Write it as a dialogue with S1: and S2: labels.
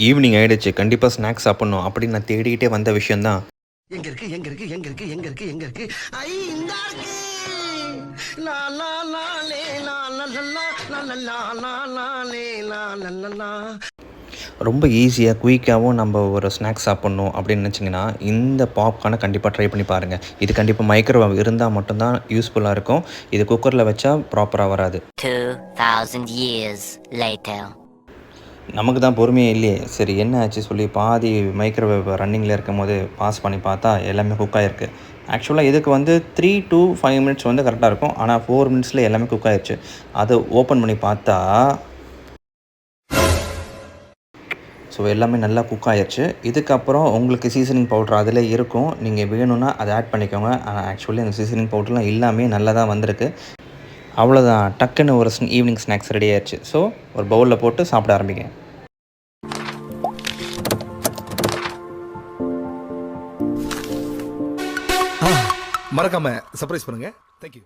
S1: Evening ஆயிடுச்சு, கண்டிப்பாக snacks சாப்பிட்ணும் அப்படின்னு நான் தேடிக்கிட்டே வந்த விஷயந்தான்.
S2: எங்க இருக்கு எங்க இருக்கு எங்க இருக்கு எங்க இருக்கு எங்க இருக்கு ஐ இந்த இருக்கு லா லா லா லே லா லா லா லா லா லா லா லா லே லா லா லா லா.
S1: ரொம்ப ஈஸியாக குயிக்காகவும் நம்ம ஒரு ஸ்நாக்ஸ் சாப்பிட்ணும் அப்படின்னு நினச்சிங்கன்னா இந்த பாப்கார்னை கண்டிப்பாக ட்ரை பண்ணி பாருங்கள். இது கண்டிப்பாக மைக்ரோவேவ் இருந்தால் மட்டும்தான் யூஸ்ஃபுல்லாக இருக்கும். இது குக்கரில் வச்சா ப்ராப்பராக வராது.
S3: 2000 years later.
S1: நமக்கு தான் பொறுமையே இல்லையே. சரி என்ன ஆச்சு சொல்லி பாதி மைக்ரோவேவ் ரன்னிங்கில் இருக்கும் போது பாஸ் பண்ணி பார்த்தா எல்லாமே குக் ஆகிருக்கு. ஆக்சுவலாக இதுக்கு வந்து 3 to 5 மினிட்ஸ் வந்து கரெக்டாக இருக்கும். ஆனால் 4 மினிட்ஸில் எல்லாமே குக் ஆகிடுச்சு. அதை ஓப்பன் பண்ணி பார்த்தா ஸோ எல்லாமே நல்லா குக் ஆகிடுச்சு. இதுக்கப்புறம் உங்களுக்கு சீசனிங் பவுடர் அதில் இருக்கும். நீங்கள் வேணும்னா அதை ஆட் பண்ணிக்கோங்க. ஆனால் ஆக்சுவலி அந்த சீசனிங் பவுடர்லாம் எல்லாமே நல்லா தான் வந்திருக்கு. அவ்வளோதான், டக்குன்னு ஒரு ஈவினிங் ஸ்நாக்ஸ் ரெடி ஆயிடுச்சு. ஸோ ஒரு பவுலில் போட்டு சாப்பிட ஆரம்பிங்க.
S4: மறக்காம சர்ப்ரைஸ் பண்ணுங்க. தேங்க்யூ.